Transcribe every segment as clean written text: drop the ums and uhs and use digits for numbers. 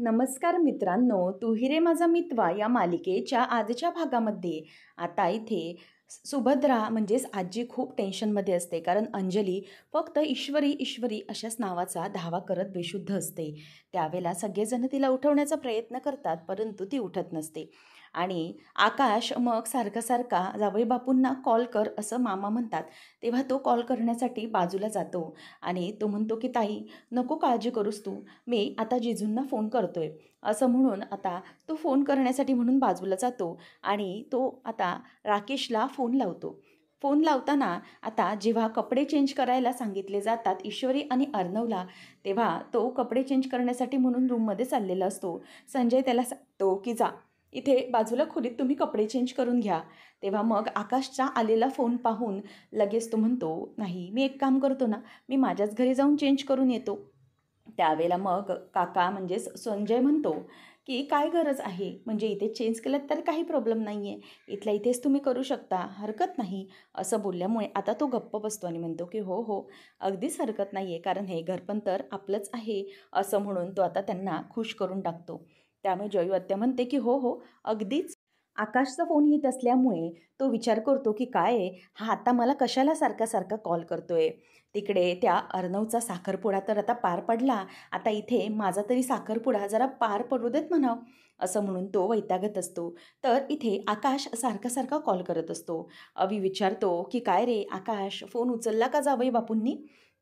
नमस्कार मित्रांनो, तू रे माझा मितवा या मालिकेच्या आजच्या भागामध्ये आता इथे सुभद्रा म्हणजेच आजी खूप टेन्शनमध्ये असते. कारण अंजली फक्त ईश्वरी, ईश्वरी अशाच नावाचा धावा करत बेशुद्ध असते. त्यावेळेला सगळेजण तिला उठवण्याचा प्रयत्न करतात, परंतु ती उठत नसते. आणि आकाश मग सारखा जावई बापूंना कॉल कर असं मामा म्हणतात. तेव्हा तो कॉल करण्यासाठी बाजूला जातो आणि तो म्हणतो की ताई नको काळजी करूस तू, मी आता जिजूंना फोन करतोय असं म्हणून आता तो फोन करण्यासाठी म्हणून बाजूला जातो आणि तो आता राकेशला फोन लावतो. फोन लावताना आता जेव्हा कपडे चेंज करायला सांगितले जातात ईश्वरी आणि अर्णवला, तेव्हा तो कपडे चेंज करण्यासाठी म्हणून रूममध्ये चाललेला असतो. संजय त्याला सांगतो की जा इथे बाजूला खोलीत तुम्ही कपडे चेंज करून घ्या. तेव्हा मग आकाशचा आलेला फोन पाहून लगेच तो म्हणतो, नाही मी एक काम करतो ना, मी माझ्याच घरी जाऊन चेंज करून येतो. त्यावेळेला मग काका म्हणजेच संजय म्हणतो की काय गरज आहे, म्हणजे इथे चेंज केलं तर काही प्रॉब्लेम नाही आहे, इथल्या इथेच तुम्ही करू शकता, हरकत नाही. असं बोलल्यामुळे आता तो गप्प बसतो आणि म्हणतो की हो हो, अगदीच हरकत नाही आहे, कारण हे घर पण तर आपलंच आहे. असं म्हणून तो आता त्यांना खुश करून टाकतो. त्यामुळे जयू आत्या म्हणते की हो हो, अगदीच. आकाशचा फोन येत असल्यामुळे तो विचार करतो की काय आहे हा, आता मला कशाला सारखा कॉल करतोय. तिकडे त्या अर्णवचा साखरपुडा तर आता पार पडला, आता इथे माझा तरी साखरपुडा जरा पार पडू देत म्हणावं. असं म्हणून तो वैतागत असतो. तर इथे आकाश सारखा कॉल करत असतो. अवी विचारतो की काय रे आकाश, फोन उचलला का जावई बापूंनी.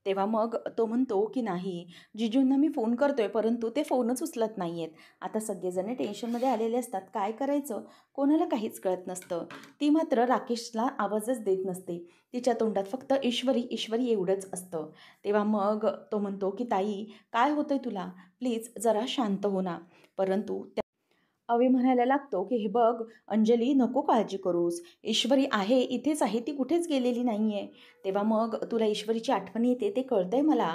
तेव्हा मग तो म्हणतो की नाही, जिजूंना मी फोन करतोय परंतु ते फोनच उचलत नाही आहेत. आता सगळेजण टेन्शनमध्ये आलेले असतात, काय करायचं कोणाला काहीच कळत नसतं. ती मात्र राकेशला आवाजच देत नसते. तिच्या तोंडात फक्त ईश्वरी ईश्वरी एवढंच असतं. तेव्हा मग तो म्हणतो की ताई काय होतंय तुला, प्लीज जरा शांत हो ना. परंतु अवी म्हणायला लागतो की हे बघ अंजली, नको काळजी करूस, ईश्वरी आहे इथेच आहे, ती कुठेच गेलेली नाही आहे. तेव्हा मग तुला ईश्वरीची आठवण येते ते कळतंय मला.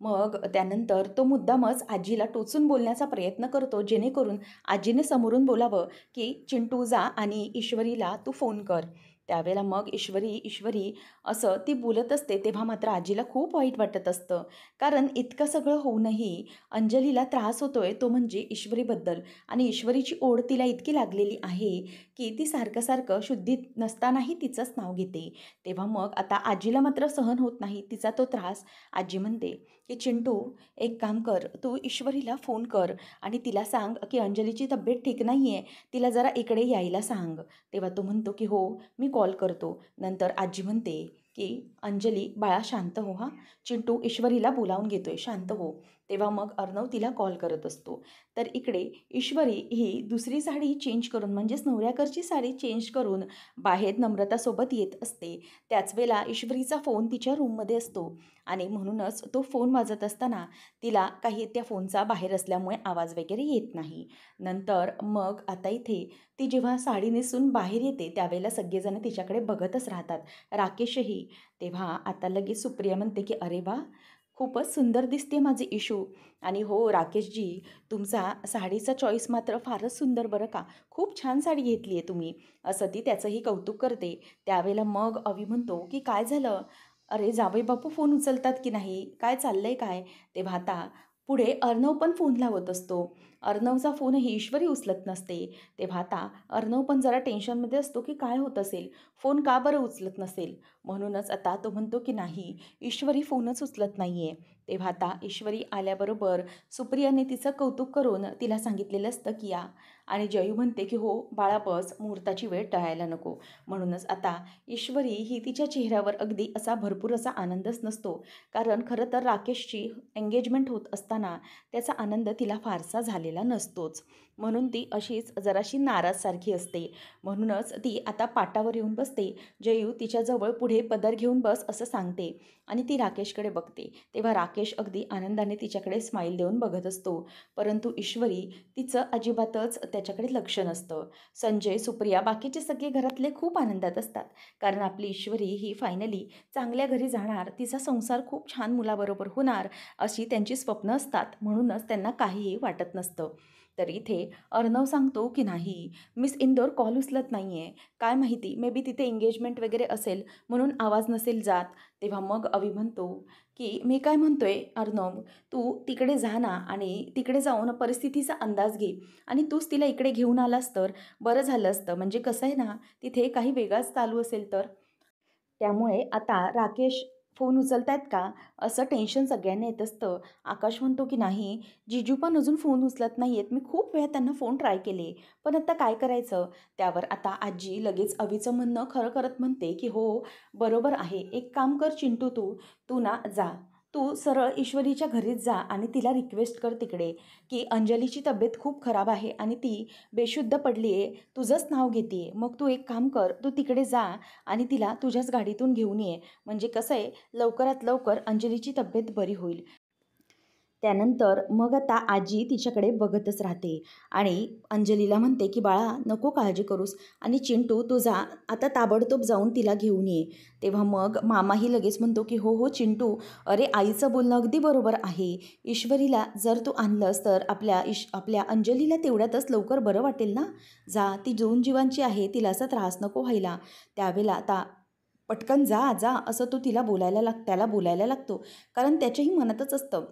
मग त्यानंतर तो मुद्दामच आजीला टोचून बोलण्याचा प्रयत्न करतो, जेणेकरून आजीने समोरून बोलावं की चिंटू जा आणि ईश्वरीला तू फोन कर. त्यावेळेला मग ईश्वरी ईश्वरी असं ती बोलत असते. तेव्हा मात्र आजीला खूप वाईट वाटत असतं. कारण इतकं सगळं होऊनही अंजलीला त्रास होतोय तो म्हणजे ईश्वरीबद्दल. आणि ईश्वरीची ओढ तिला इतकी लागलेली आहे की ती सारखं शुद्धीत नसतानाही तिचंच नाव घेते. तेव्हा मग आता आजीला मात्र सहन होत नाही तिचा तो त्रास. आजी म्हणते की चिंटू, एक काम कर, तू ईश्वरीला फोन कर आणि तिला सांग की अंजलीची तब्येत ठीक नाही आहे, तिला जरा इकडे यायला सांग. तेव्हा तो म्हणतो की हो मी कॉल करतो. नंतर आजी म्हणते की अंजली बाळा शांत हो हां, चिंटू ईश्वरीला बोलावून घेतोय, शांत हो. तेव्हा मग अर्णव तिला कॉल करत असतो. तर इकडे ईश्वरी ही दुसरी साडी चेंज करून म्हणजेच नवऱ्याकडची साडी चेंज करून बाहेर नम्रतासोबत येत असते. त्याच वेळेला ईश्वरीचा फोन तिच्या रूममध्ये असतो आणि म्हणूनच तो फोन वाजत असताना तिला काही त्या फोनचा बाहेर असल्यामुळे आवाज वगैरे येत नाही. नंतर मग आता इथे ती जेव्हा साडी नेसून बाहेर येते त्यावेळेला सगळेजण तिच्याकडे बघतच राहतात, राकेशही. तेव्हा आता लगेच सुप्रिया म्हणते की अरे वा, खूपच सुंदर दिसते माझी इशू. आणि हो राकेशजी, तुमचा साडीचा चॉईस मात्र फारच सुंदर बरं का, खूप छान साडी घेतली आहे तुम्ही. असं ती त्याचंही कौतुक करते. त्यावेळेला मग अवी म्हणतो की काय झालं, अरे जावई बापू फोन उचलतात की नाही, काय चाललंय काय. तेव्हा आता पुढे अर्णव पण फोन लावत असतो. अर्णवचा फोनही ईश्वरी उचलत नसते. तेव्हा आता अर्णव पण जरा टेन्शनमध्ये असतो की काय होत असेल, फोन का बरं उचलत नसेल. म्हणूनच आता तो म्हणतो की नाही, ईश्वरी फोनच उचलत नाही आहे. तेव्हा आता ईश्वरी आल्याबरोबर सुप्रियाने तिचं कौतुक करून तिला सांगितलेलं असतं की या. आणि जयू म्हणते की हो बाळा बस, मुहूर्ताची वेळ टळायला नको. म्हणूनच आता ईश्वरी ही तिच्या चेहऱ्यावर अगदी असा भरपूर असा आनंदच नसतो. कारण खरं तर राकेशची एंगेजमेंट होत असताना त्याचा आनंद तिला फारसा झालेला नसतोच. म्हणून ती अशीच जराशी नाराजसारखी असते. म्हणूनच ती आता पाटावर येऊन बसते. जयू तिच्याजवळ पुढे पदर घेऊन बस असं सांगते आणि ती राकेशकडे बघते. तेव्हा राकेश अगदी आनंदाने तिच्याकडे स्माईल देऊन बघत असतो. परंतु ईश्वरी तिचं अजिबातच त्याच्याकडे लक्ष नसतं. संजय, सुप्रिया, बाकीचे सगळे घरातले खूप आनंदात असतात. कारण आपली ईश्वरी ही फायनली चांगल्या घरी जाणार, तिचा संसार खूप छान मुलाबरोबर होणार अशी त्यांची स्वप्न असतात. म्हणूनच त्यांना काहीही वाटत नसतं. असतं. तर इथे अर्णव सांगतो की नाही, मिस इंदोर कॉल उचलत नाही आहे. काय माहिती, मे बी तिथे एंगेजमेंट वगैरे असेल म्हणून आवाज नसेल जात. तेव्हा मग अवी म्हणतो की मी काय म्हणतोय अर्णव, तू तिकडे जा ना आणि तिकडे जाऊन परिस्थितीचा अंदाज घे आणि तूच तिला इकडे घेऊन आलास तर बरं झालं असतं. म्हणजे कसं आहे ना, तिथे काही वेगळाच चालू असेल तर. त्यामुळे आता राकेश फोन उचलतायत का, असं टेन्शन सगळ्यांना येत असतं. आकाश म्हणतो की नाही, जीजू पण अजून फोन उचलत नाही आहेत. मी खूप वेळा त्यांना फोन ट्राय केले, पण आता काय करायचं? त्यावर आता आजी लगेच अवीचं म्हणणं खरं करत म्हणते की हो, बरोबर आहे. एक काम कर चिंटू, तू तू ना जा. तू सरळ ईश्वरीच्या घरीच जा आणि तिला रिक्वेस्ट कर तिकडे, की अंजलीची तब्येत खूप खराब आहे आणि ती बेशुद्ध पडली आहे. तुझंच नाव घेते मग तू एक काम कर, तू तिकडे जा आणि तिला तुझ्याच गाडीतून घेऊन ये. म्हणजे कसं आहे, लवकरात लवकर अंजलीची तब्येत बरी होईल. त्यानंतर मग आता आजी तिच्याकडे बघतच राहते आणि अंजलीला म्हणते की बाळा नको काळजी करूस आणि चिंटू तू जा आता ताबडतोब जाऊन तिला घेऊन ये. तेव्हा मग मामाही लगेच म्हणतो की हो हो चिंटू, अरे आईचं बोलणं अगदी बरोबर आहे. ईश्वरीला जर तू आणलंस तर आपल्या अंजलीला तेवढ्यातच लवकर बरं वाटेल ना. जा, ती दोन जीवांची आहे, तिला असा त्रास नको व्हायला. त्यावेळेला आता पटकन जा जा असं तो त्याला बोलायला लागतो. कारण त्याच्याही मनातच असतं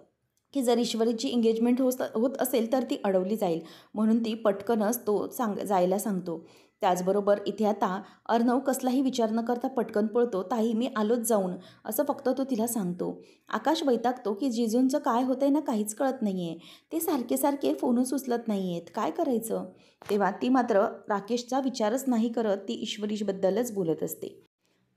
की जर ईश्वरीची एंगेजमेंट होत असेल तर ती अडवली जाईल. म्हणून ती पटकनच तो जायला सांगतो. त्याचबरोबर इथे आता अर्णव कसलाही विचार न करता पटकन पळतो. ताई मी आलोच जाऊन, असं फक्त तो तिला सांगतो. आकाश वैतागतो की जिजूंचं काय होतंय ना काहीच कळत नाही आहे. ते सारखे सारखे फोनच उचलत नाही आहेत, काय करायचं? तेव्हा ती मात्र राकेशचा विचारच नाही करत, ती ईश्वरीबद्दलच बोलत असते.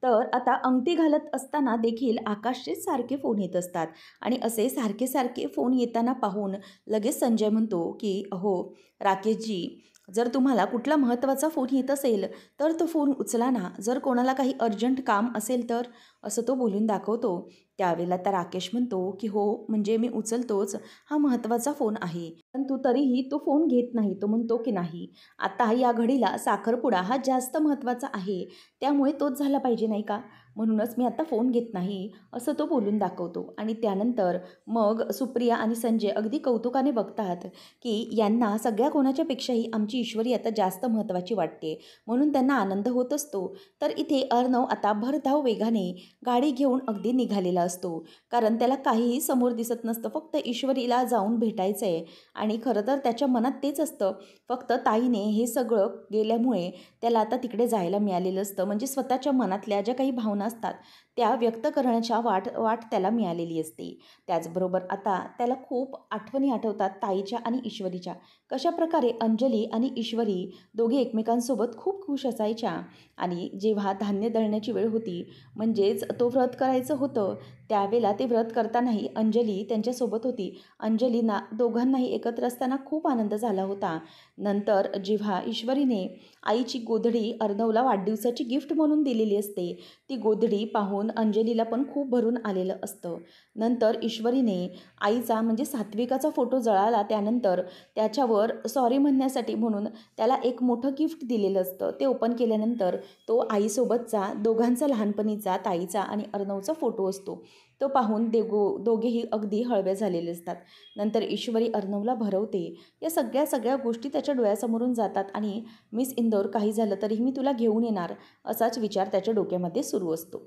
तर आता अंगठी घालत असताना देखील आकाशचे सारखे फोन येत असतात आणि असे सारखे सारखे फोन येताना पाहून लगेच संजय म्हणतो की अहो राकेशजी, जर तुम्हाला कुठला महत्त्वाचा फोन येत असेल तर तो फोन उचला ना. जर कोणाला काही अर्जंट काम असेल तर, असं तो बोलून दाखवतो. त्यावेळेला तर राकेश म्हणतो की हो म्हणजे मी उचलतोच, हा महत्त्वाचा फोन आहे. परंतु तरीही तो फोन घेत नाही. तो म्हणतो की नाही, आता या घडीला साखरपुडा हा जास्त महत्त्वाचा आहे, त्यामुळे तोच झाला पाहिजे नाही का, म्हणूनच मी आता फोन घेत नाही, असं तो बोलून दाखवतो. आणि त्यानंतर मग सुप्रिया आणि संजय अगदी कौतुकाने बघतात की यांना सगळ्या कोणाच्यापेक्षाही आमची ईश्वरी आता जास्त महत्त्वाची वाटते, म्हणून त्यांना आनंद होत असतो. तर इथे अर्णव आता भरधाव वेगाने गाडी घेऊन अगदी निघालेला असतो, कारण त्याला काहीही समोर दिसत नसतं, फक्त ईश्वरीला जाऊन भेटायचं आहे. आणि खरं तर त्याच्या मनात तेच असतं, फक्त ताईने हे सगळं गेल्यामुळे त्याला आता तिकडे जायला मिळालेलं असतं. म्हणजे स्वतःच्या मनातल्या ज्या काही भावना असतात त्या व्यक्त करण्याच्या वाट त्याला मिळालेली असते. त्याचबरोबर आता त्याला खूप आठवणी आठवतात ताईच्या आणि ईश्वरीच्या. कशाप्रकारे अंजली आणि ईश्वरी दोघे एकमेकांसोबत खूप खुश असायच्या आणि जेव्हा धान्य दळण्याची वेळ होती, म्हणजेच तो व्रत करायचं होतं, त्यावेळेला ते व्रत करतानाही अंजली त्यांच्यासोबत होती. अंजलीना दोघांनाही एकत्र असताना खूप आनंद झाला होता. नंतर जेव्हा ईश्वरीने आईची गोधडी अर्णवला वाढदिवसाची गिफ्ट म्हणून दिलेली असते, ती गोधडी पाहून अंजलीला पण खूप भरून आलेलं असतं. नंतर ईश्वरीने आईचा म्हणजे सात्विकाचा फोटो जळाला, त्यानंतर त्याच्यावर सॉरी म्हणण्यासाठी म्हणून त्याला एक मोठं गिफ्ट दिलेलं असतं. ते ओपन केल्यानंतर तो आईसोबतचा दोघांचा लहानपणीचा ताईचा आणि अर्णवचा फोटो असतो. तो पाहून दोघेही अगदी हळवे झालेले असतात. नंतर ईश्वरी अर्णवला भरवते. या सगळ्या गोष्टी त्याच्या डोळ्यासमोरून जातात आणि मिस इंदौर, काही झालं तरीही मी तुला घेऊन येणार, असाच विचार त्याच्या डोक्यामध्ये सुरू असतो.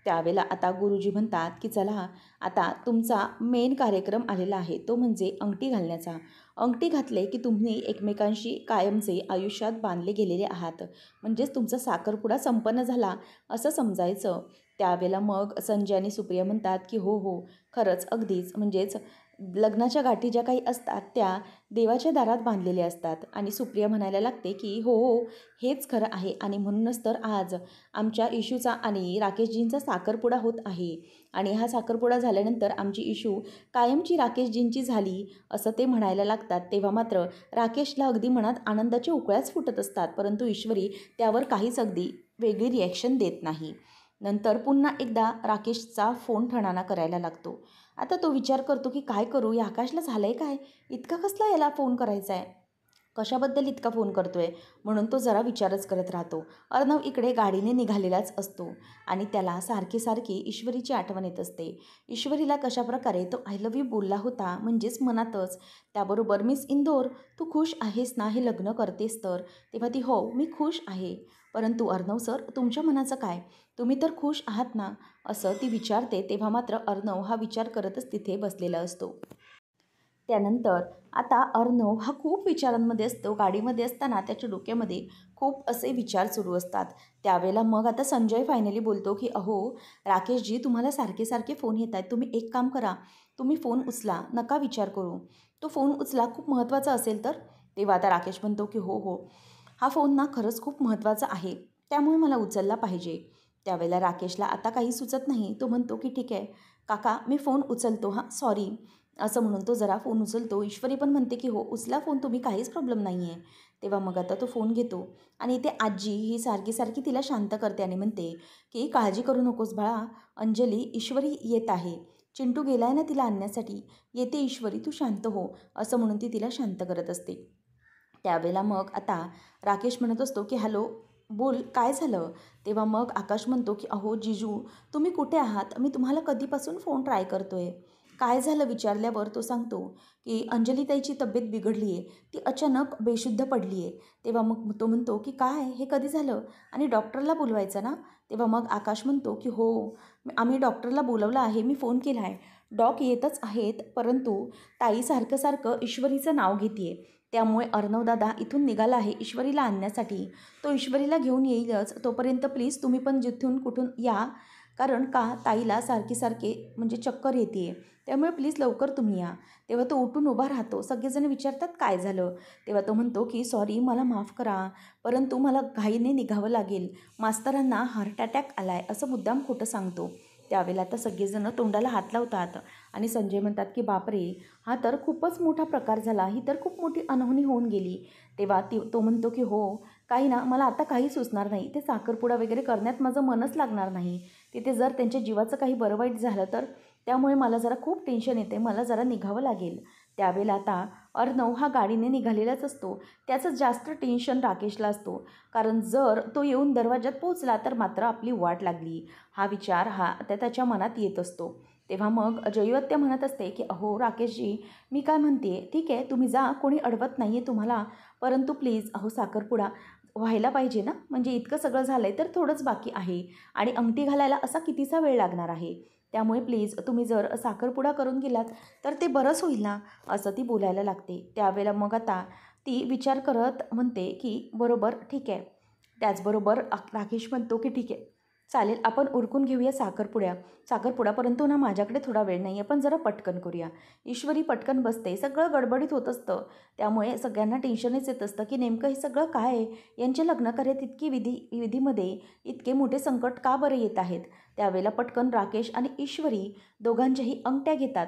त्यावेळेला आता गुरुजी म्हणतात की चला, आता तुमचा मेन कार्यक्रम आलेला आहे, तो म्हणजे अंगठी घालण्याचा. अंगठी घातले की तुम्ही एकमेकांशी कायमचे आयुष्यात बांधले गेलेले आहात, म्हणजेच तुमचा साखरपुडा संपन्न झाला असं समजायचं. त्यावेळेला मग संजय आणि सुप्रिया म्हणतात की हो हो, खरंच अगदीच, म्हणजेच लग्नाच्या गाठी ज्या काही असतात त्या देवाच्या दारात बांधलेल्या असतात. आणि सुप्रिया म्हणायला लागते की हो हो, हेच खरं आहे आणि म्हणूनच तर आज आमच्या इशूचा आणि राकेशजींचा साखरपुडा होत आहे आणि हा साखरपुडा झाल्यानंतर आमची इशू कायमची राकेशजींची झाली, असं ते म्हणायला लागतात. तेव्हा मात्र राकेशला अगदी मनात आनंदाच्या उकळ्याच फुटत असतात, परंतु ईश्वरी त्यावर काहीच अगदी वेगळी रिॲक्शन देत नाही. नंतर पुन्हा एकदा राकेशचा फोन ठणाणा करायला लागतो. आता तो विचार करतो की काय करू, या आकाशला झालं आहे काय, इतका कसला याला फोन करायचा आहे. कशाबद्दल इतका फोन करतोय म्हणून तो जरा विचारच करत राहतो. अर्णव इकडे गाडीने निघालेलाच असतो आणि त्याला सारखी सारखी ईश्वरीची आठवण येत असते. ईश्वरीला कशाप्रकारे तो आय लव्ह यू बोलला होता, म्हणजेच मनातच. त्याबरोबर मिस इंदोर, तू खुश आहेस ना हे लग्न करतेस तर? तेव्हा ती हो मी खुश आहे. परंतु अर्णव सर तुमच्या मनाचं काय? तुम्ही तर खुश आहात ना? असं ती विचारते. तेव्हा मात्र अर्णव हा विचार करतच तिथे बसलेला असतो. त्यानंतर आता अर्णव हा खूप विचारांमध्ये असतो. गाडीमध्ये असताना त्याच्या डोक्यामध्ये खूप असे विचार सुरू असतात. त्यावेळेला मग आता संजय फायनली बोलतो की अहो राकेशजी, तुम्हाला सारखे सारखे फोन येत आहेत. तुम्ही एक काम करा, तुम्ही फोन उचला, नका विचार करू. तो फोन उचला, खूप महत्त्वाचा असेल तर. तेव्हा आता राकेश म्हणतो की हो हो, हा फोन ना खरंच खूप महत्त्वाचा आहे, त्यामुळे मला उचलला पाहिजे. त्यावेळेला राकेशला आता काही सुचत नाही. तो म्हणतो की ठीक आहे काका, मी फोन उचलतो हां, सॉरी, असं म्हणून तो जरा फोन उचलतो. ईश्वरी पण म्हणते की हो उचला फोन तुम्ही, काहीच प्रॉब्लेम नाही आहे. तेव्हा मग आता तो फोन घेतो आणि इथे आजी ही सारखी सारखी तिला शांत करते आणि म्हणते की काळजी करू नकोस बाळा, अंजली, ईश्वरी येत आहे. चिंटू गेलाय ना तिला आणण्यासाठी, येते ईश्वरी, तू शांत हो, असं म्हणून ती तिला शांत करत असते. त्यावेळेला मग आता राकेश म्हणत असतो की हॅलो, बोल काय झालं? तेव्हा मग आकाश म्हणतो की अहो जिजू, तुम्ही कुठे आहात? मी तुम्हाला कधीपासून फोन ट्राय करतोय. काय झालं विचारल्यावर तो सांगतो की अंजलीताईची तब्येत बिघडली आहे, ती अचानक बेशुद्ध पडली आहे. तेव्हा मग तो म्हणतो की काय, हे कधी झालं? आणि डॉक्टरला बोलवायचं ना? तेव्हा मग आकाश म्हणतो की हो, आम्ही डॉक्टरला बोलवलं आहे, मी फोन केला आहे, डॉक येतच आहेत, परंतु ताई सारखं सारखं ईश्वरीचं नाव घेते, त्यामुळे अर्णवदादा इथून निघाला आहे ईश्वरीला आणण्यासाठी. तो ईश्वरीला घेऊन येईलच, तोपर्यंत प्लीज तुम्ही पण जिथून कुठून या, कारण का ताईला सारखी सारखे म्हणजे चक्कर येते, त्यामुळे प्लीज लवकर तुम्ही या. तेव्हा तो उठून उभा राहतो. सगळेजण विचारतात काय झालं? तेव्हा तो म्हणतो की सॉरी, मला माफ करा, परंतु मला घाईने निघावं लागेल, मास्तरांना हार्ट अटॅक आलाय, असं मुद्दाम खोटं सांगतो. त्यावेळेला आता सगळेजण तोंडाला हात लावतात आणि संजय म्हणतात की बापरे, हा तर खूपच मोठा प्रकार झाला, ही तर खूप मोठी अनहोनी होऊन गेली. तेव्हा तो म्हणतो की हो, काही ना, मला आता काही सुचणार नाही, ते साखरपुडा वगैरे करण्यात माझं मनच लागणार नाही, तिथे जर त्यांच्या जीवाचं काही बरं वाईट झालं तर, त्यामुळे मला जरा खूप टेन्शन येते, मला जरा निघावं लागेल. त्यावेळेला आता अर्णव हा गाडीने निघालेलाच असतो. त्याचं जास्त टेन्शन राकेशला असतो, कारण जर तो येऊन दरवाजात पोहोचला तर मात्र आपली वाट लागली, हा विचार त्याच्या मनात येत असतो. तेव्हा मग जयवत्या म्हणत असते की अहो राकेशजी, मी काय म्हणते, ठीक आहे तुम्ही जा, कोणी अडवत नाही आहे तुम्हाला, परंतु प्लीज अहो साखरपुडा व्हायला पाहिजे ना, म्हणजे इतकं सगळं झालं आहे तर थोडंच बाकी आहे आणि अंगठी घालायला असा कितीसा वेळ लागणार आहे, त्यामुळे प्लीज तुम्ही जर साखरपुडा करून गेलात तर ते बरंच होईल ना, असं ती बोलायला लागते. त्यावेळेला मग आता ती विचार करत म्हणते की बरोबर ठीक आहे. त्याचबरोबर राकेश म्हणतो की ठीक आहे चालेल, आपण उरकून घेऊया साखरपुडा, परंतु ना माझ्याकडे थोडा वेळ नाही आहे, पण जरा पटकन करूया. ईश्वरी पटकन बसते, सगळं गडबडीत होत असतं, त्यामुळे सगळ्यांना टेन्शनच येत असतं की नेमकं हे सगळं काय आहे, यांच्या लग्नकार्यात इतकी विधीमध्ये इतके मोठे संकट का बरं येत आहेत. त्यावेळेला पटकन राकेश आणि ईश्वरी दोघांच्याही अंगठ्या घेतात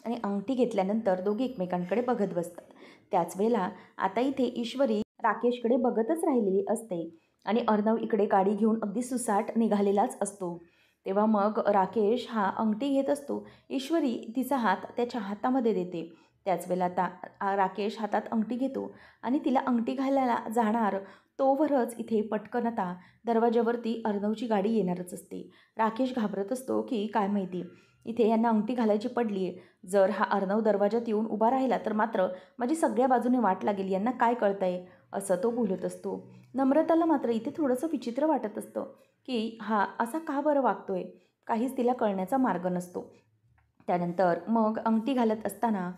आणि अंगठी घेतल्यानंतर दोघे एकमेकांकडे बघत बसतात. त्याच वेळेला आता इथे ईश्वरी राकेशकडे बघतच राहिलेली असते आणि अर्णव इकडे गाडी घेऊन अगदी सुसाट निघालेलाच असतो. तेव्हा मग राकेश हा अंगठी घेत असतो, ईश्वरी तिचा हात त्याच्या हातामध्ये देते. त्याच वेळेला आता राकेश हातात अंगठी घेतो आणि तिला अंगठी घालायला जाणार तोवरच इथे पटकन आता दरवाजावरती अर्णवची गाडी येणारच असते. राकेश घाबरत असतो की काय माहिती इथे यांना अंगठी घालायची पडली आहे, जर हा अर्णव दरवाजात येऊन उभा राहिला तर मात्र माझी सगळ्या बाजूने वाट लागेल, यांना काय कळतंय, असं तो बोलत असतो. नम्रताला मात्र इथे थोडंसं विचित्र वाटत असतं की हा असा का बरं वागतोय, काहीच तिला कळण्याचा मार्ग नसतो. त्यानंतर मग अंगठी घालत असताना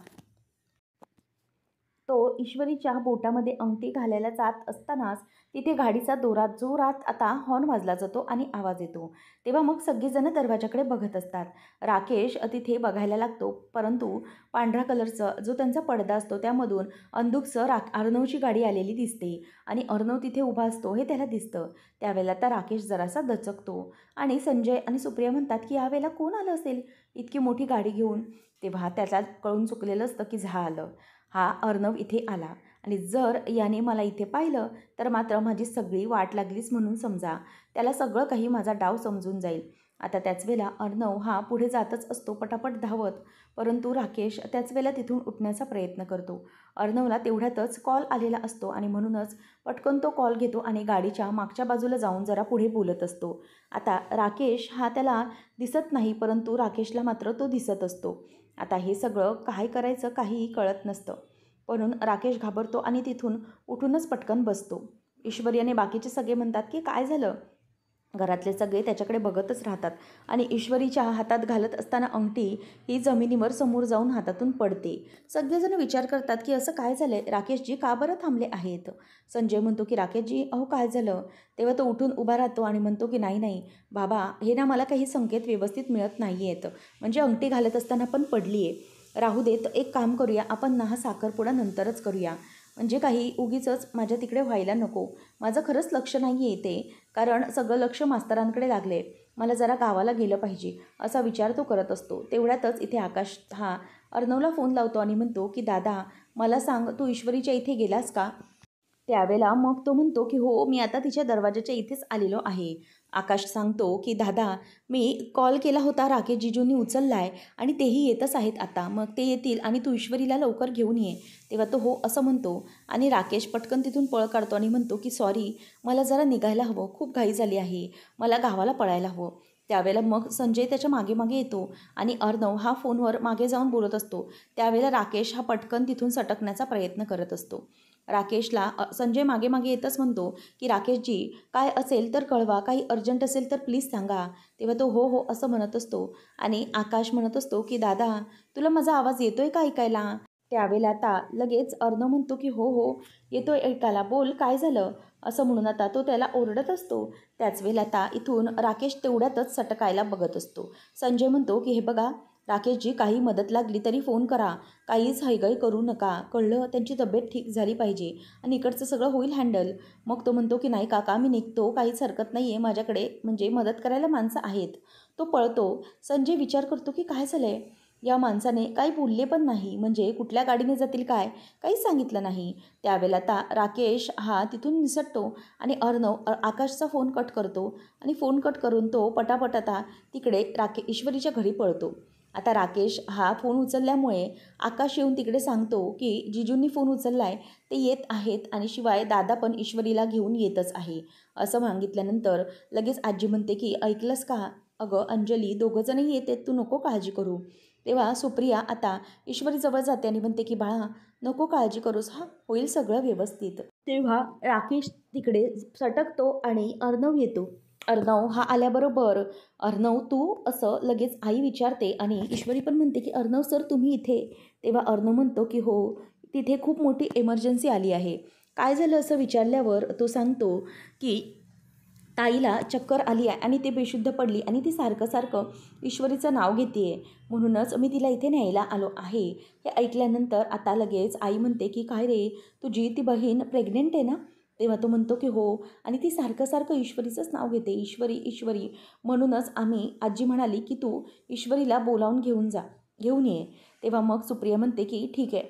तो ईश्वरीच्या बोटामध्ये अंगठी घालायला जात असतानाच तिथे गाडीचा जोरात आता हॉर्न वाजला जातो आणि आवाज येतो. तेव्हा मग सगळेजण दरवाजाकडे बघत असतात. राकेश तिथे बघायला लागतो, परंतु पांढऱ्या कलरचा जो त्यांचा पडदा असतो त्यामधून अंदुकसं अर्णवची गाडी आलेली दिसते आणि अर्णव तिथे उभा असतो हे त्याला दिसतं. त्यावेळेला तर राकेश जरासा दचकतो आणि संजय आणि सुप्रिया म्हणतात की यावेळेला कोण आलं असेल इतकी मोठी गाडी घेऊन. तेव्हा त्याला कळून चुकलेलं असतं की झालं, हा अर्णव इथे आला आणि जर याने मला इथे पाहिलं तर मात्र माझी सगळी वाट लागलीच म्हणून समजा, त्याला सगळं काही माझा डाव समजून जाईल. आता त्याच वेळेला अर्णव हा पुढे जातच असतो पटापट धावत, परंतु राकेश त्याच वेळेला तिथून उठण्याचा प्रयत्न करतो. अर्णवला तेवढ्यातच कॉल आलेला असतो आणि म्हणूनच पटकन तो कॉल घेतो आणि गाडीच्या मागच्या बाजूला जाऊन जरा पुढे बोलत असतो. आता राकेश हा त्याला दिसत नाही, परंतु राकेशला मात्र तो दिसत असतो. आता हे सगळं काय करायचं काहीही कळत नसतं, म्हणून राकेश घाबरतो आणि तिथून उठूनच पटकन बसतो. ईश्वरी आणि बाकीचे सगळे म्हणतात की काय झालं. घरातले सगळे त्याच्याकडे बघतच राहतात आणि ईश्वरीच्या हातात घालत असताना अंगठी ही जमिनीवर समोर जाऊन हातातून पडते. सगळेजण विचार करतात की असं काय झालंय, राकेशजी का बरं थांबले आहेत. संजय म्हणतो की राकेशजी अहो काय झालं. तेव्हा तो उठून उभा राहतो आणि म्हणतो की नाही नाही बाबा, हे ना मला काही संकेत व्यवस्थित मिळत नाही आहेत, म्हणजे अंगठी घालत असताना पण पडली आहे. राहू देत, एक काम करूया आपण ना, हा साखरपुडा नंतरच करूया, म्हणजे काही उगीचच माझ्या तिकडे व्हायला नको. माझं खरंच लक्ष नाही आहे इथे, कारण सगळं लक्ष मास्तरांकडे लागले. मला जरा गावाला गेलं पाहिजे असा विचार तो करत असतो. तेवढ्यातच इथे आकाश हा अर्णवला फोन लावतो आणि म्हणतो की दादा मला सांग, तू ईश्वरीच्या इथे गेलास का. त्यावेळेला मग तो म्हणतो की हो, मी आता तिच्या दरवाजाच्या इथेच आलेलो आहे. आकाश सांगतो की दादा, मी कॉल केला होता, राकेश जिजूंनी उचललाय आणि तेही येतच आहेत आता, मग ते येतील आणि तू ईश्वरीला लवकर घेऊन ये. तेव्हा तो हो असं म्हणतो आणि राकेश पटकन तिथून पळ काढतो आणि म्हणतो की सॉरी, मला जरा निघायला हवं, खूप घाई झाली आहे, मला गावाला पळायला हवं. त्यावेळेला मग संजय त्याच्या मागे मागे येतो आणि अर्णव हा फोनवर मागे जाऊन बोलत असतो. त्यावेळेला राकेश हा पटकन तिथून सटकण्याचा प्रयत्न करत असतो. राकेशला संजय मागे मागे येतच म्हणतो की राकेशजी काय असेल तर कळवा, काही अर्जंट असेल तर प्लीज सांगा. तेव्हा तो हो हो असं म्हणत असतो आणि आकाश म्हणत असतो की दादा तुला माझा आवाज येतोय का ऐकायला. त्यावेळेला आता लगेच अर्णव म्हणतो की हो हो येतोय ऐकायला, बोल काय झालं. असं म्हणून आता तो त्याला ओरडत असतो. त्याच वेळेला आता इथून राकेश तेवढ्यातच सटकायला बघत असतो. संजय म्हणतो की हे बघा राकेशजी, काही मदत लागली तरी फोन करा, काहीच हयगय करू नका, कळलं. त्यांची तब्येत ठीक झाली पाहिजे आणि इकडचं सगळं होईल हँडल. मग तो म्हणतो की नाही काका मी निघतो, काहीच हरकत नाही आहे, माझ्याकडे म्हणजे मदत करायला माणसं आहेत. तो पळतो. संजय विचार करतो की काय झालं आहे, या माणसाने काही बोलले पण नाही, म्हणजे कुठल्या गाडीने जातील काय काहीच सांगितलं नाही. त्यावेळेला आता राकेश हा तिथून निसटतो आणि अर्णव आकाशचा फोन कट करतो आणि फोन कट करून तो पटापट आता तिकडे ईश्वरीच्या घरी पळतो. आता राकेश हा फोन उचलल्यामुळे आकाश येऊन तिकडे सांगतो की जिजूंनी फोन उचललाय, ते येत आहेत आणि शिवाय दादा पण ईश्वरीला घेऊन येतच आहे. असं सांगितल्यानंतर लगेच आजी म्हणते की ऐकलंस का अगं अंजली, दोघंजणही येते, तू नको काळजी करू. तेव्हा सुप्रिया आता ईश्वरीजवळ जाते आणि म्हणते की बाळा नको काळजी करूस, हा होईल सगळं व्यवस्थित. तेव्हा राकेश तिकडे सटकतो आणि अर्णव येतो. अर्णव हा आल्याबरोबर अर्णव तू असं लगेच आई विचारते आणि ईश्वरी पण म्हणते की अर्णव सर तुम्ही इथे. तेव्हा अर्णव म्हणतो की हो, तिथे खूप मोठी इमर्जन्सी आली आहे. काय झालं असं विचारल्यावर तो सांगतो की ताईला चक्कर आली आहे आणि ते बेशुद्ध पडली आणि ती सारखं सारखं ईश्वरीचं नाव घेते आहे, म्हणूनच मी तिला इथे न्यायला आलो आहे. हे ऐकल्यानंतर आता लगेच आई म्हणते की काय रे, तुझी ती बहीण प्रेग्नेंट आहे ना. तेव्हा तो म्हणतो की हो, आणि ती सारखं सारखं ईश्वरीचंच नाव घेते, ईश्वरी ईश्वरी, म्हणूनच आजी म्हणाली की तू ईश्वरीला बोलावून घेऊन ये. तेव्हा मग सुप्रिया म्हणते की ठीक आहे,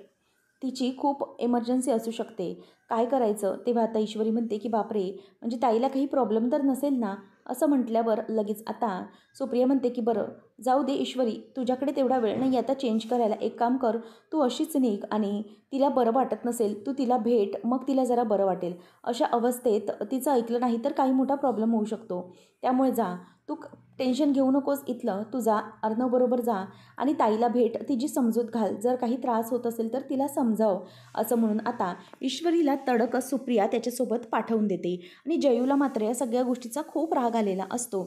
तिची खूप इमर्जन्सी असू शकते, काय करायचं. तेव्हा आता ईश्वरी म्हणते की बापरे, म्हणजे ताईला काही प्रॉब्लेम तर नसेल ना. असं म्हटल्यावर लगेच आता सुप्रिया म्हणते की बरं जाऊ दे ईश्वरी, तुझ्याकडे तेवढा वेळ नाही आता चेंज करायला, एक काम कर, तू अशीच निघ आणि तिला बरं वाटत नसेल तू तिला भेट, मग तिला जरा बरं वाटेल. अशा अवस्थेत तिचं ऐकलं नाही तर काही मोठा प्रॉब्लेम होऊ शकतो, त्यामुळे जा तू, टेन्शन घेऊ नकोस, इथलं तू जा अर्णवबरोबर जा आणि ताईला भेट, तिची समजूत घाल, जर काही त्रास होत असेल तर तिला समजाव. असं म्हणून आता ईश्वरीला तडकच सुप्रिया त्याच्यासोबत पाठवून देते आणि जयूला मात्र या सगळ्या गोष्टीचा खूप राग आलेला असतो.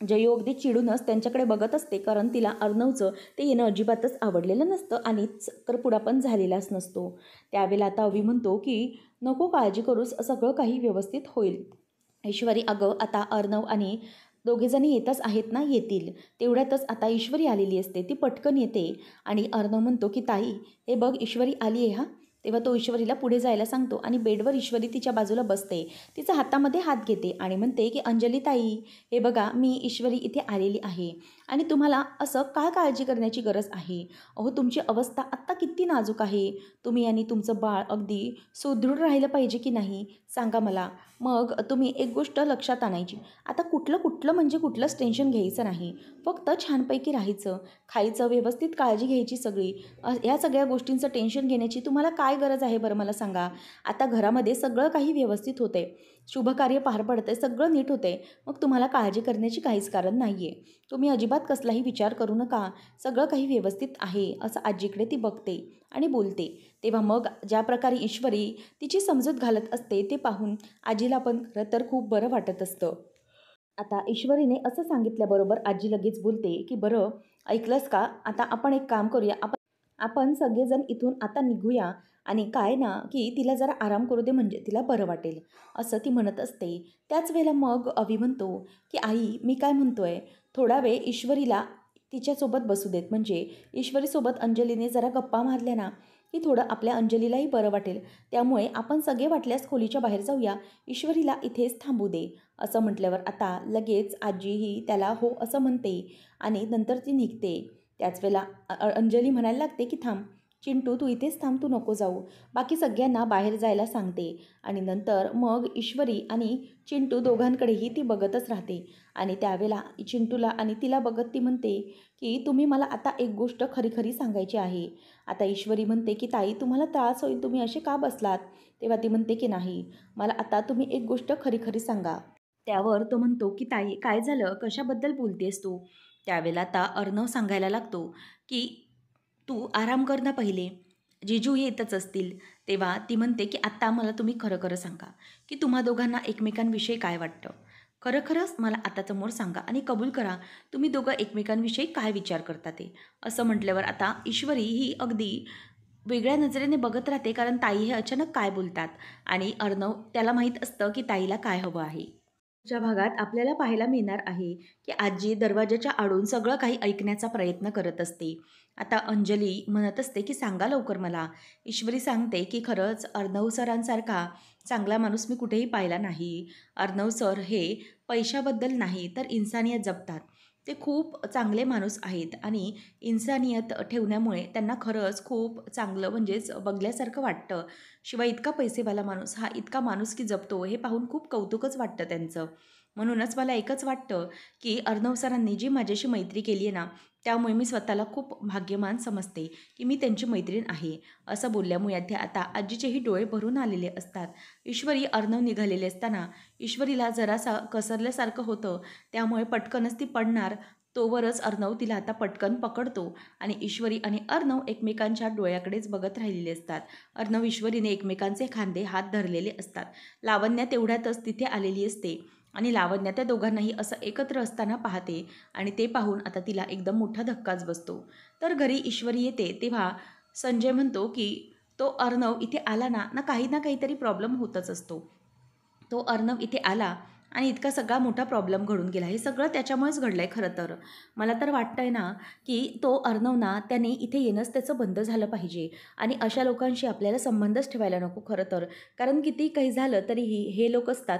जयू अगदी चिडूनच त्यांच्याकडे बघत असते, कारण तिला अर्णवचं ते येणं अजिबातच आवडलेलं नसतं आणि साखरपुडा पण झालेलाच नसतो. त्यावेळेला आता अवी म्हणतो की नको काळजी करूस, सगळं काही व्यवस्थित होईल. ईश्वरी अगं आता अर्णव आणि दोघेजणी येतच आहेत ना, येतील. तेवढ्यातच आता ईश्वरी आलेली असते, ती पटकन येते आणि अर्णव म्हणतो की ताई हे बघ ईश्वरी आली आहे हा. तेव्हा तो ईश्वरीला पुढे जायला सांगतो आणि बेडवर ईश्वरी तिच्या बाजूला बसते. तिचा हातामध्ये हात घेते आणि म्हणते की अंजली ताई, हे बघा मी ईश्वरी इथे आलेली आहे आणि तुम्हाला असं काय काळजी करण्याची गरज आहे? अहो तुमची अवस्था आत्ता किती नाजूक आहे. तुम्ही आणि तुमचं बाळ अगदी सुदृढ राहिलं पाहिजे की नाही सांगा मला. मग तुम्ही एक गोष्ट लक्षात आणायची. आता कुठलं म्हणजे कुठलंच टेन्शन घ्यायचं नाही. फक्त छानपैकी राहायचं, खायचं, व्यवस्थित काळजी घ्यायची सगळी. ह्या सगळ्या गोष्टींचं टेन्शन घेण्याची तुम्हाला काय गरज आहे बरं मला सांगा. आता घरामध्ये सगळं काही व्यवस्थित होते, शुभकार्य पार पडते, सगळं नीट होते. मग तुम्हाला काळजी करण्याची काहीच कारण नाही आहे. तुम्ही अजिबात कसलाही विचार करू नका. सगळं काही व्यवस्थित आहे असं आजीकडे ती बघते आणि बोलते. तेव्हा मग ज्या प्रकारे ईश्वरी तिची समजूत घालत असते ते पाहून आजीला पण खरं तर खूप बरं वाटत असतं. आता ईश्वरीने असं सांगितल्याबरोबर आजी लगेच बोलते की बरं ऐकलंस का, आता आपण एक काम करूया, आपण आपण सगळेजण इथून आता निघूया आणि काय ना की तिला जरा आराम करू दे म्हणजे तिला बरं वाटेल असं ती म्हणत असते. त्याच वेळेला मग अवी म्हणतो की आई मी काय म्हणतोय, थोडा वेळ ईश्वरीला तिच्यासोबत बसू देत, म्हणजे ईश्वरीसोबत अंजलीने जरा गप्पा मारल्या ना की थोडं आपल्या अंजलीलाही बरं वाटेल. त्यामुळे आपण सगळे वाटल्यास खोलीच्या बाहेर जाऊया, ईश्वरीला इथेच थांबू दे असं म्हटल्यावर आता लगेच आजीही त्याला हो असं म्हणते आणि नंतर ती निघते. त्याच वेळेला अंजली म्हणायला लागते की थांब चिंटू, तू इथेच थांब, तू नको जाऊ. बाकी सगळ्यांना बाहेर जायला सांगते आणि नंतर मग ईश्वरी आणि चिंटू दोघांकडेही ती बघतच राहते आणि त्यावेळेला चिंटूला आणि तिला बघत ती म्हणते की तुम्ही मला आता एक गोष्ट खरी खरी सांगायची आहे. आता ईश्वरी म्हणते की ताई तुम्हाला त्रास होईल, तुम्ही असे का बसलात? तेव्हा ती म्हणते की नाही, मला आता तुम्ही एक गोष्ट खरी खरी सांगा. त्यावर तो म्हणतो की ताई काय झालं, कशाबद्दल बोलतेस तू? त्यावेळेला आता अर्णव सांगायला लागतो की तू आराम कर ना पहिले, जिजू येतच असतील. तेव्हा ती म्हणते की आत्ता मला तुम्ही खरं खरं सांगा की तुम्हा दोघांना एकमेकांविषयी काय वाटतं. खरं खरंच मला आता समोर सांगा आणि कबूल करा तुम्ही दोघं एकमेकांविषयी काय विचार करता ते. असं म्हटल्यावर आता ईश्वरी ही अगदी वेगळ्या नजरेने बघत राहते, कारण ताई हे अचानक काय बोलतात आणि अर्णव त्याला माहीत असतं की ताईला काय हवं आहे. च्या भागात आपल्याला पाहायला मिळणार आहे की आजी दरवाजाच्या आडून सगळं काही ऐकण्याचा प्रयत्न करत असते. आता अंजली म्हणत असते की सांगा लवकर मला. ईश्वरी सांगते की खरंच अर्णव सरांसारखा चांगला माणूस मी कुठेही पाहिला नाही. अर्णव सर हे पैशाबद्दल नाही तर इन्सानियत जपतात. ते खूप चांगले माणूस आहेत आणि इन्सानियत ठेवण्यामुळे त्यांना खरंच खूप चांगलं म्हणजेच बघल्यासारखं वाटतं. शिवाय इतका पैसेवाला माणूस हा इतका माणुसकी जपतो हे पाहून खूप कौतुकच वाटतं त्यांचं. म्हणूनच मला एकच वाटतं की अर्णव सरांनी जी माझ्याशी मैत्री केली आहे ना, त्यामुळे मी स्वतःला खूप भाग्यवान समजते की मी त्यांची मैत्रीण आहे. असं बोलल्यामुळे ते आता आजीचेही डोळे भरून आलेले असतात. ईश्वरी अर्णव निघालेले असताना ईश्वरीला जरासा कसरल्यासारखं होतं, त्यामुळे पटकनच ती पडणार तोवरच अर्णव तिला आता पटकन पकडतो आणि ईश्वरी आणि अर्णव एकमेकांच्या डोळ्याकडेच बघत राहिलेले असतात. अर्णव ईश्वरीने एकमेकांचे खांदे हात धरलेले असतात. लावण्या तेवढ्यातच तिथे आलेली असते आणि लावण्या त्या दोघांनाही असं एकत्र असताना पाहते आणि ते पाहून आता तिला एकदम मोठा धक्काच बसतो. तर घरी ईश्वरी येते तेव्हा संजय म्हणतो की तो अर्णव इथे आला ना ना काहीतरी प्रॉब्लेम होतच असतो. तो अर्णव इथे आला आणि इतका सगळा मोठा प्रॉब्लेम घडून गेला. हे सगळं त्याच्यामुळेच घडलं आहे खरं तर. मला तर वाटतंय ना की तो अर्णव ना त्याने इथे येणंच त्याचं बंद झालं पाहिजे आणि अशा लोकांशी आपल्याला संबंधच ठेवायला नको खरं तर. कारण किती काही झालं तरीही हे लोक असतात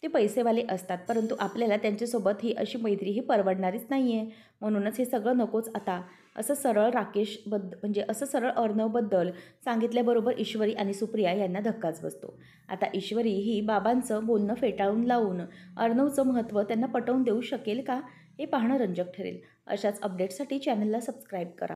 ते पैसेवाले असतात, परंतु आपल्याला त्यांच्यासोबत ही अशी मैत्री ही परवडणारीच नाही आहे. म्हणूनच हे सगळं नकोच आता. असं सरळ म्हणजे असं सरळ अर्णवबद्दल सांगितल्याबरोबर ईश्वरी आणि सुप्रिया यांना धक्काच बसतो. आता ईश्वरी ही बाबांचं बोलणं फेटाळून लावून अर्णवचं महत्त्व त्यांना पटवून देऊ शकेल का, हे पाहणं रंजक ठरेल. अशाच अपडेट्ससाठी चॅनलला सबस्क्राईब करा.